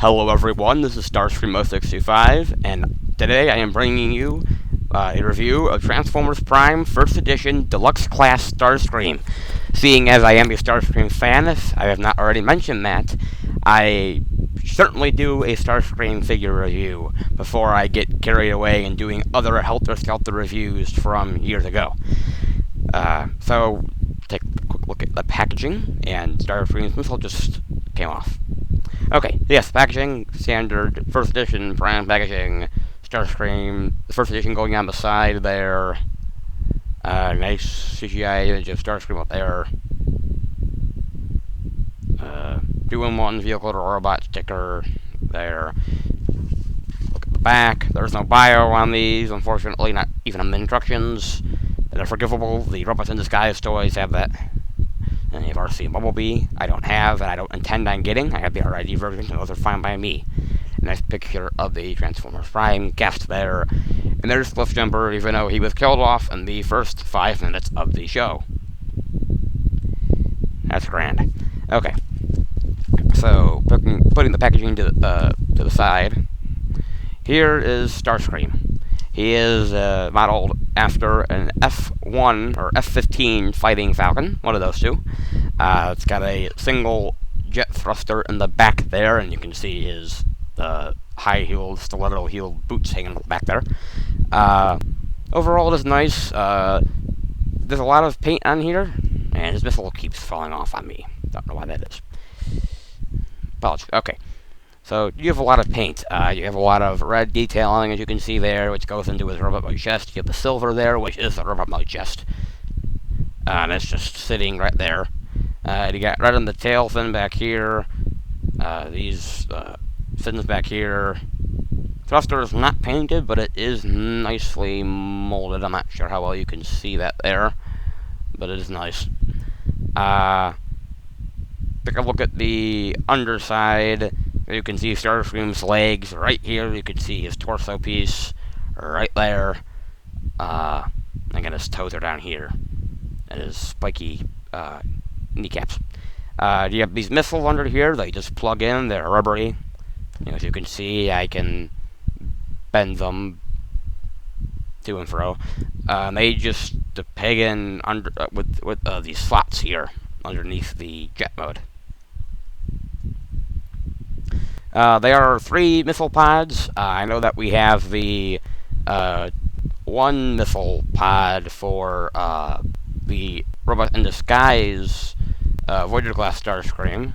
Hello everyone, this is Starscream0625, and today I am bringing you a review of Transformers Prime First Edition Deluxe Class Starscream. Seeing as I am a Starscream fan, if I have not already mentioned that, I certainly do a Starscream figure review before I get carried away in doing other helter-skelter reviews from years ago. So, take a quick look at the packaging, and Starscream's missile just came off. Okay, yes, packaging, standard, first edition, Prime packaging, Starscream, the first edition going on the side there, nice CGI image of Starscream up there, 2-in-1 vehicle to robot sticker there. Look at the back, there's no bio on these, unfortunately, not even on the instructions, that are forgivable. The Robots in Disguise toys have that. And you've already seen Bumblebee. I don't have, and I don't intend on getting. I have the RID version, and those are fine by me. Nice picture of the Transformers Prime guest there. And there's Cliffjumper, even though he was killed off in the first 5 minutes of the show. That's grand. Okay. So, putting the packaging to the side. Here is Starscream. He is modeled after an F-1 or F-15 Fighting Falcon, one of those two. It's got a single jet thruster in the back there, and you can see his high-heeled, stiletto-heeled boots hanging back there. Overall, it is nice. There's a lot of paint on here, and his missile keeps falling off on me. Don't know why that is. Apologies. Okay. So, you have a lot of paint. You have a lot of red detailing, as you can see there, which goes into his robot mode chest. You have the silver there, which is the robot mode chest. And it's just sitting right there. You got red on the tail fin back here. These fins back here. Thruster is not painted, but it is nicely molded. I'm not sure how well you can see that there, but it is nice. Take a look at the underside. You can see Starscream's legs right here. You can see his torso piece right there. Again, his toes are down here. And his spiky kneecaps. You have these missiles under here that you just plug in. They're rubbery. As you can see, I can bend them to and fro. They just peg in under with these slots here underneath the jet mode. There are 3 missile pods. I know that we have the 1 missile pod for the Robot in Disguise Voyager Class Starscream,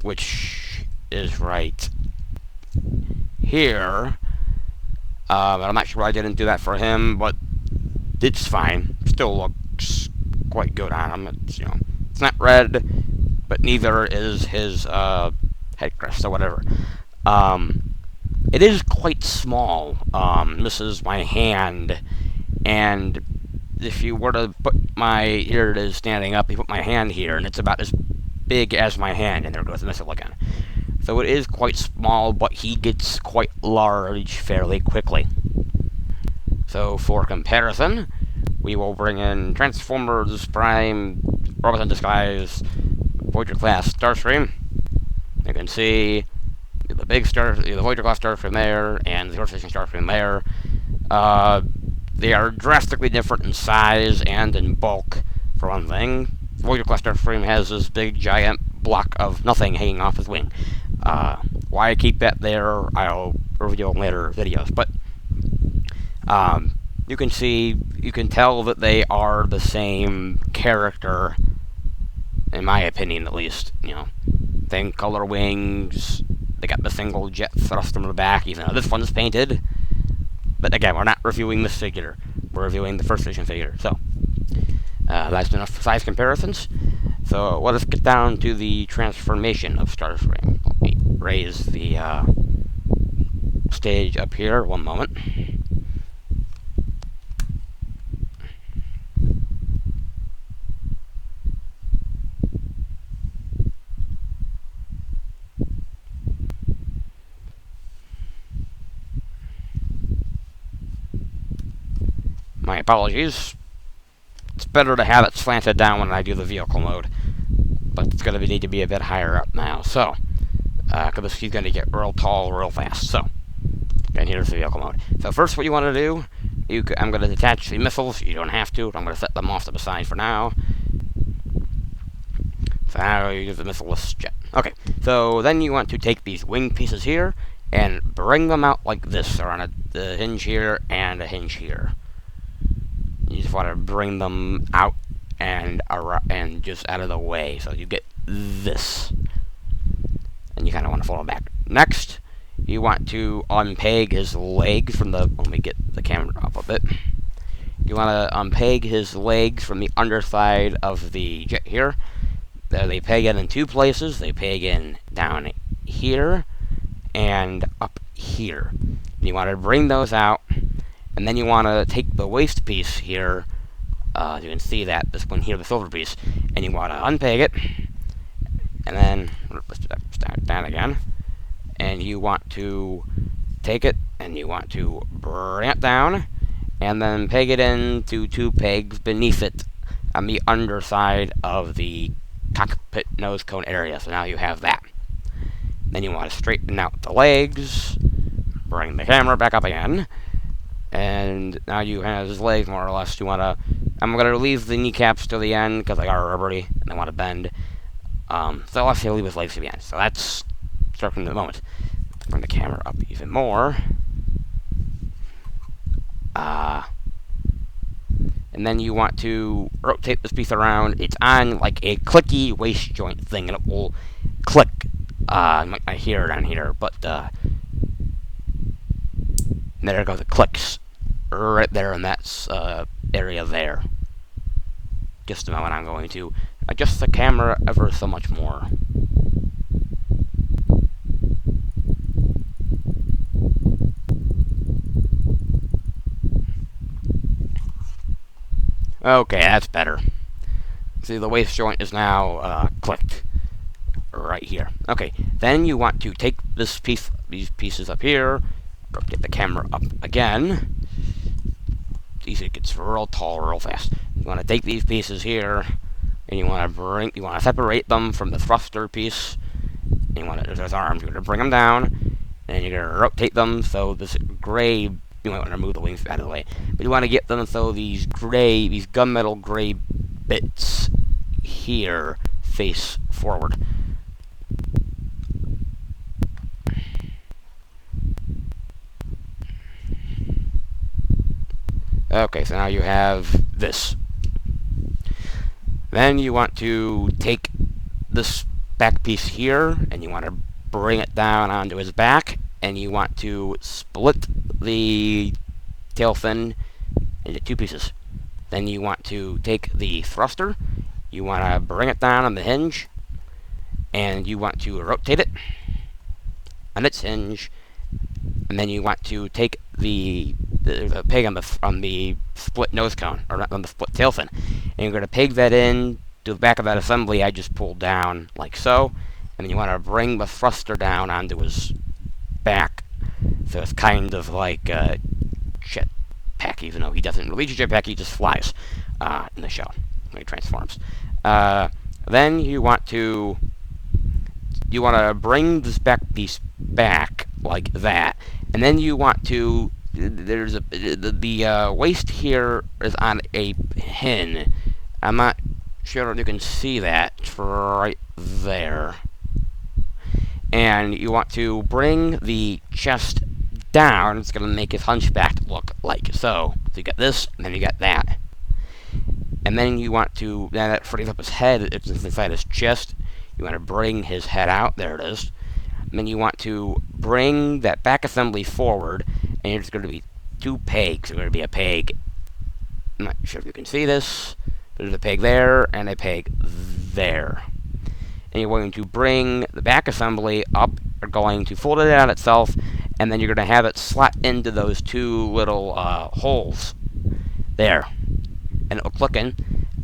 which is right here. I'm not sure why I didn't do that for him, but it's fine. Still looks quite good on him. It's, it's not red, but neither is his head crest or whatever. It is quite small. This is my hand, and if you were to put here it is standing up, you put my hand here, and it's about as big as my hand, and there goes the missile again. So it is quite small, but he gets quite large fairly quickly. So for comparison, we will bring in Transformers Prime Robots in Disguise Voyager Class Starscream. You can see the Voyager Class Starscream there, and the First Edition Starscream there. They are drastically different in size and in bulk, for one thing. Voyager Class Starscream has this big, giant block of nothing hanging off his wing. Why I keep that there, I'll reveal in later videos. But you can tell that they are the same character, in my opinion, at least. Same color wings. They got the single jet thruster in the back, even though this one is painted. But again, we're not reviewing this figure. We're reviewing the first edition figure. So, that's enough for size comparisons. So, let us get down to the transformation of Starscream. Let me raise the stage up here. One moment. My apologies. It's better to have it slanted down when I do the vehicle mode, but it's going to need to be a bit higher up now. So, because he's going to get real tall real fast. So, and here's the vehicle mode. So first what you want to do, I'm going to detach the missiles. You don't have to. I'm going to set them off to the side for now. So now you use the missileless jet. Okay, so then you want to take these wing pieces here and bring them out like this. They're on the hinge here and a hinge here. You just want to bring them out and just out of the way, so you get this. And you kind of want to fold them back. Next, you want to unpeg his legs from the... Let me get the camera up a bit. You want to unpeg his legs from the underside of the jet here. They peg in two places. They peg in down here and up here. And you want to bring those out, and then you want to take the waist piece here. You can see that, this one here, the silver piece, and you want to unpeg it, and then let's start down again. And you want to take it, and you want to bring it down, and then peg it into two pegs beneath it on the underside of the cockpit nose cone area. So now you have that. Then you want to straighten out the legs, bring the camera back up again, and now you have his legs more or less. You want to... I'm going to leave the kneecaps to the end because they are rubbery and they want to bend. So let's say leave his legs to the end. So that's starting in the moment. Bring the camera up even more. And then you want to rotate this piece around. It's on like a clicky waist joint thing, and it will click. You might not hear it on here, but there it goes. It clicks right there in that area there. Just a moment, I'm going to adjust the camera ever so much more. Okay, that's better. See, the waist joint is now clicked right here. Okay, then you want to take this piece, these pieces up here, rotate the camera up again. It gets real tall real fast. You want to take these pieces here, and you want to separate them from the thruster piece. And you want to, there's arms. You're going to bring them down, and you're going to rotate them so this gray. You might want to move the wings out of the way, but you want to get them so these gunmetal gray bits here face forward. Okay, so now you have this. Then you want to take this back piece here, and you want to bring it down onto his back, and you want to split the tail fin into two pieces. Then you want to take the thruster, you want to bring it down on the hinge, and you want to rotate it on its hinge, and then you want to take the peg on the split nose cone, or on the split tail fin, and you're going to peg that in to the back of that assembly I just pulled down, like so, and then you want to bring the thruster down onto his back, so it's kind of like a jetpack, even though he doesn't release a jetpack, he just flies in the show when he transforms. Then you want to bring this back piece back like that, and then you want to, there's the waist here is on a pin. I'm not sure if you can see that. It's right there. And you want to bring the chest down. It's going to make his hunchback look like so. So you got this, and then you got that. And then you want to, now that frees up his head, it's inside his chest. You want to bring his head out. There it is. And then you want to bring that back assembly forward, and there's going to be two pegs. There's going to be a peg. I'm not sure if you can see this. There's a peg there and a peg there. And you're going to bring the back assembly up. You're going to fold it out itself, and then you're going to have it slot into those two little holes there. And it'll click in.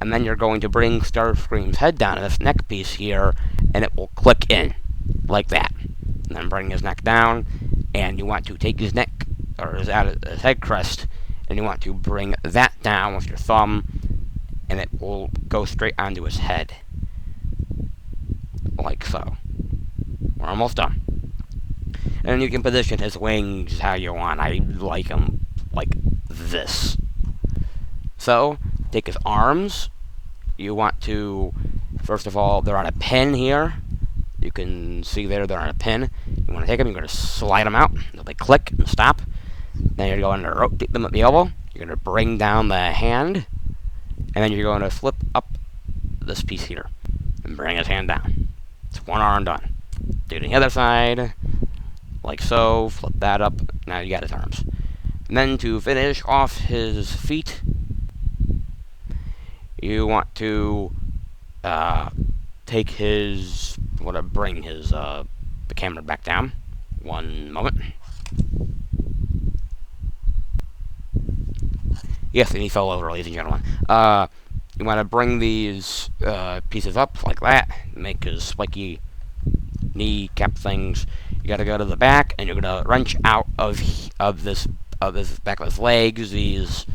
And then you're going to bring Starscream's head down to this neck piece here, and it will click in like that. And then bring his neck down, and you want to take his neck, or his head crest, and you want to bring that down with your thumb, and it will go straight onto his head, like so. we're almost done. And you can position his wings how you want. I like them like this. So, take his arms. You want to, first of all, they're on a pin here. You can see there they're on a pin. You want to take them, you're going to slide them out. They'll be click and stop. Then you're going to rotate them at the elbow. You're going to bring down the hand. And then you're going to flip up this piece here. And bring his hand down. It's one arm done. Do it on the other side. Like so. Flip that up. Now you got his arms. And then to finish off his feet, you want to take his, bring his the camera back down. One moment. Yes, and he fell over, ladies and gentlemen. You want to bring these pieces up like that. Make his spiky kneecap things. You got to go to the back, and you're gonna wrench out of this back of his legs these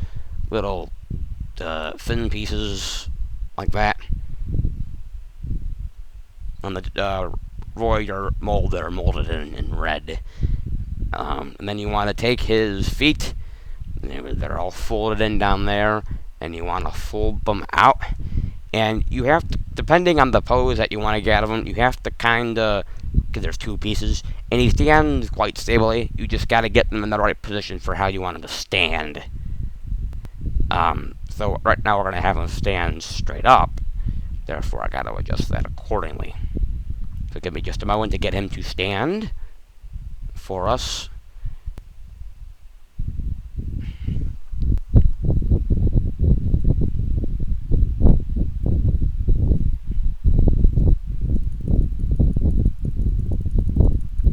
little thin pieces like that on the Voyager mold that are molded in red. And then you want to take his feet. They're all folded in down there, and you want to fold them out. And you have to, depending on the pose that you want to get out of them, you have to kind of, because there's two pieces, and he stands quite stably. You just got to get them in the right position for how you want him to stand. So right now we're going to have him stand straight up. Therefore, I got to adjust that accordingly. So give me just a moment to get him to stand for us.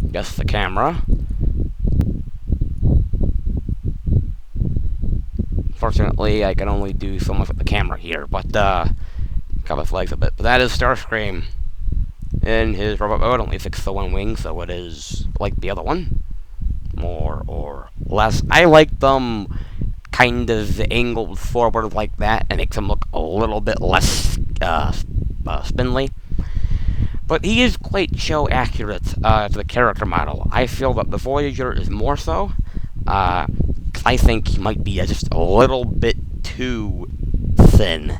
Adjust the camera. Fortunately, I can only do so much with the camera here, but cover his legs a bit. But that is Starscream in his robot mode. Only fixed the one wing, so it is like the other one, more or less. I like them kind of angled forward like that. It makes them look a little bit less spindly. But he is quite show accurate to the character model. I feel that the Voyager is more so. I think he might be just a little bit too thin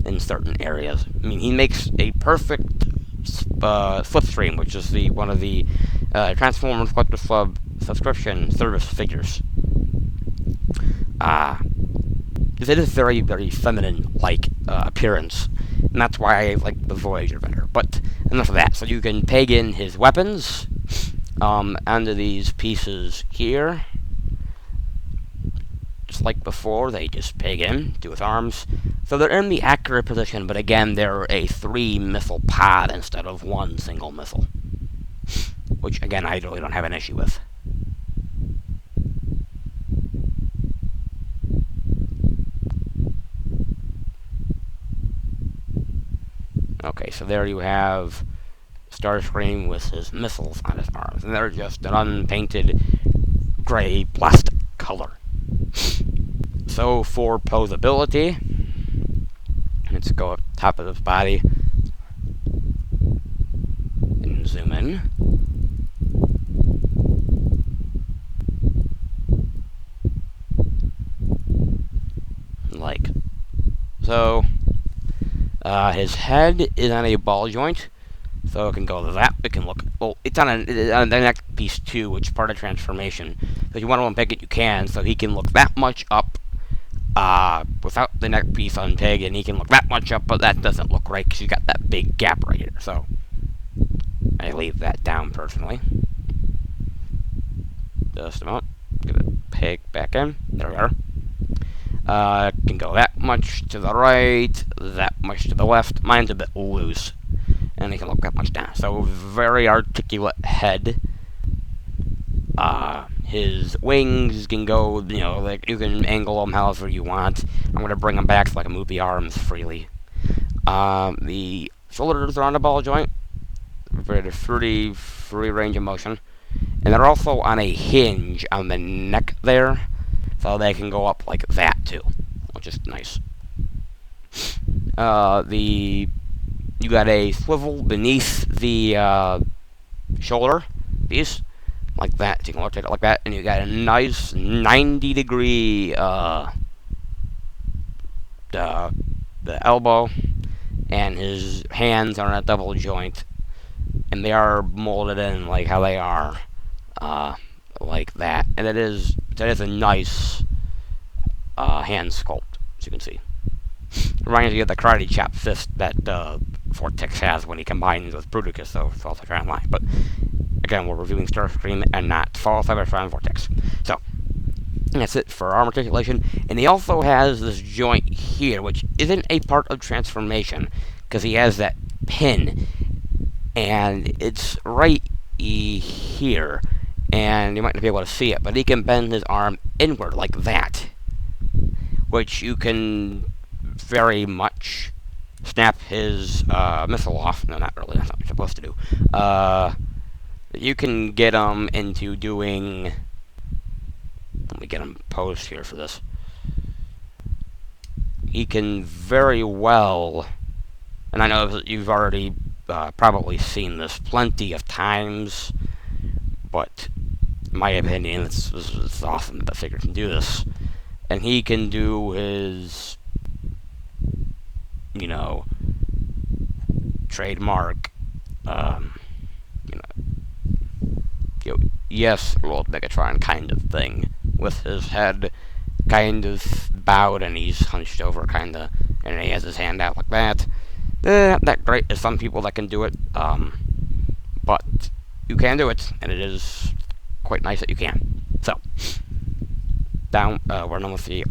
in certain areas. I mean, he makes a perfect slipstream, which is one of the Transformers Collector Club subscription service figures. It is very, very feminine-like appearance, and that's why I like the Voyager better. But enough of that. So you can peg in his weapons onto these pieces here. Just like before, they just peg in to his arms. So they're in the accurate position, but again, they're a 3-missile pod instead of one single missile. Which, again, I really don't have an issue with. Okay, so there you have Starscream with his missiles on his arms. And they're just an unpainted gray plastic color. So for posability, let's go up top of his body and zoom in. Like so. His head is on a ball joint, so it can go to that. It can look, well, it's on the neck piece too, which is part of transformation. So if you want to unpeg it, you can, so he can look that much up without the neck piece unpegged, and he can look that much up, but that doesn't look right because you got that big gap right here. So I leave that down personally. Just a moment. Get it peg back in. There we are. Can go that much to the right, that much to the left. Mine's a bit loose, and it can look that much down. So very articulate head. His wings can go, like you can angle them however you want. I'm going to bring them back so I can move the arms freely. The shoulders are on a ball joint. Very free range of motion. And they're also on a hinge on the neck there. So they can go up like that too, which is nice. You got a swivel beneath the shoulder piece, like that. So you can rotate it like that, and you got a nice 90-degree the elbow, and his hands are in a double joint, and they are molded in like how they are, like that. And that is a nice hand sculpt, as you can see. Reminds you of the karate chop fist that Vortex has when he combines with Bruticus, though, Fall Cybertron Line. But again, we're reviewing Starscream and not Fall Cybertron Vortex. So that's it for arm articulation. And he also has this joint here, which isn't a part of transformation, because he has that pin, and it's right here, and you might not be able to see it, but he can bend his arm inward like that, which you can very much snap his missile off. No, not really. That's not what you're supposed to do. You can get him into doing... Let me get him posed here for this. He can very well... And I know that you've already probably seen this plenty of times, but in my opinion, it's awesome that the figure can do this. And he can do his... you know, trademark, yes, World Megatron kind of thing, with his head kind of bowed and he's hunched over, kind of, and he has his hand out like that. Not that great. There's some people that can do it, but you can do it, and it is quite nice that you can. So, we're done with the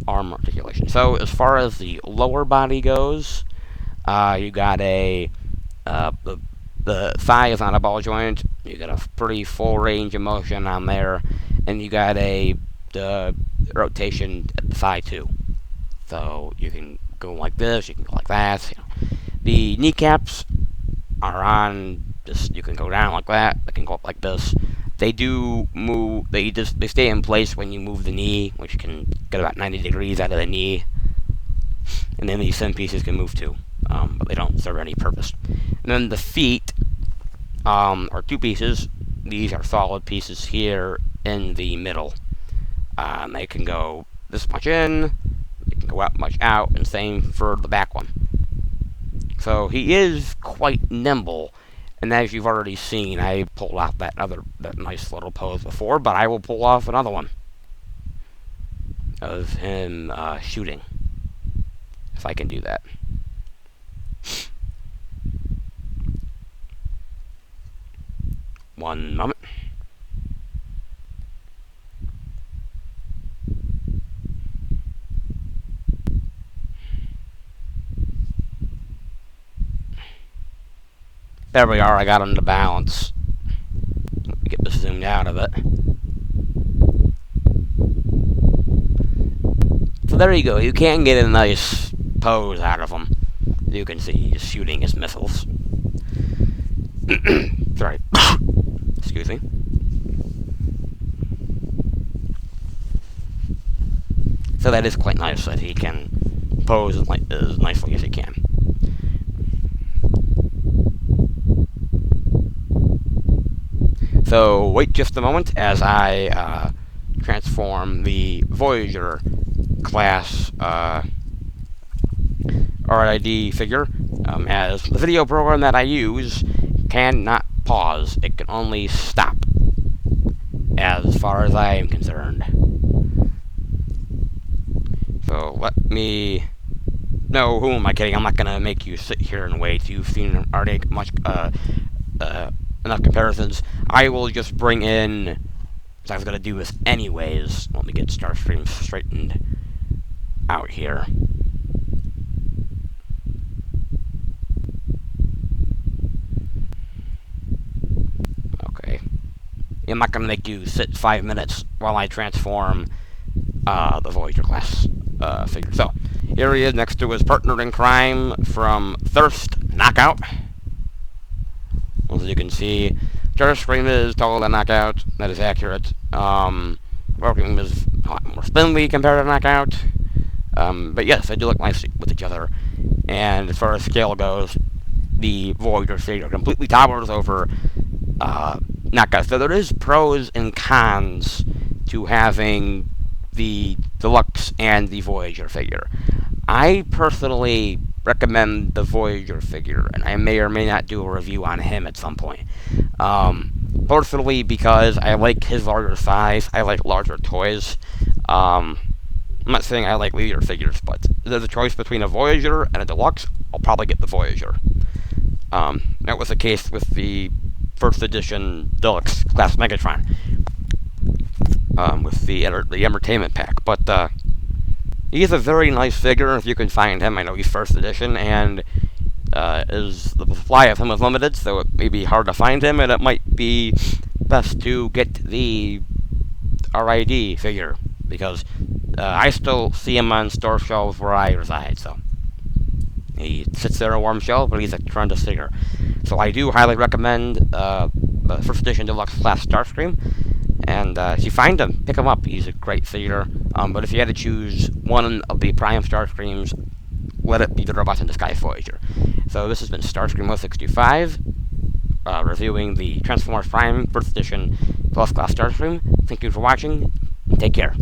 arm articulation. So as far as the lower body goes, you got the thigh is on a ball joint. You got a pretty full range of motion on there, and you got the rotation at the thigh too. So you can go like this, you can go like that. You know. The kneecaps are on just, you can go down like that. They can go up like this. They do move, they stay in place when you move the knee, which can get about 90 degrees out of the knee. And then these center pieces can move too, but they don't serve any purpose. And then the feet are two pieces. These are solid pieces here in the middle. They can go this much in, they can go out much out, and same for the back one. So he is quite nimble. And as you've already seen, I pulled off that nice little pose before, but I will pull off another one of him shooting, if I can do that. One moment. There we are, I got him to balance. Let me get this zoomed out of it. So there you go, you can get a nice pose out of him. You can see he's shooting his missiles. Sorry. Excuse me. So that is quite nice that he can pose as nicely as he can. So wait just a moment as I transform the Voyager Class RID figure, as the video program that I use cannot pause. It can only stop, as far as I am concerned. So let me... No, who am I kidding? I'm not going to make you sit here and wait. You've seen already much... enough comparisons. I will just bring in, because I was going to do this anyways. Let me get Starscream straightened out here. Okay. I'm not going to make you sit 5 minutes while I transform the Voyager Class figure. So, here he is next to his partner in crime from Thirst Knockout. As you can see, Starscream is taller than Knockout. That is accurate. Starscream is a lot more spindly compared to Knockout. But yes, they do look nice with each other. And as far as scale goes, the Voyager figure completely towers over not good. So there is pros and cons to having the Deluxe and the Voyager figure. I personally recommend the Voyager figure, and I may or may not do a review on him at some point. Personally, because I like his larger size, I like larger toys. I'm not saying I like leader figures, but if there's a choice between a Voyager and a Deluxe, I'll probably get the Voyager. That was the case with the first edition Deluxe Class Megatron, with the entertainment pack. But he's a very nice figure if you can find him. I know he's first edition, and the supply of him is limited, so it may be hard to find him, and it might be best to get the RID figure, because I still see him on store shelves where I reside, so he sits there in a warm shell, but he's a tremendous figure. So I do highly recommend the first edition Deluxe Class Starscream, and if you find him, pick him up. He's a great figure. But if you had to choose one of the Prime Starscreams, let it be the Robots in Disguise Voyager. So this has been Starscream 165, reviewing the Transformers Prime First Edition Deluxe Class Starscream. Thank you for watching, and take care.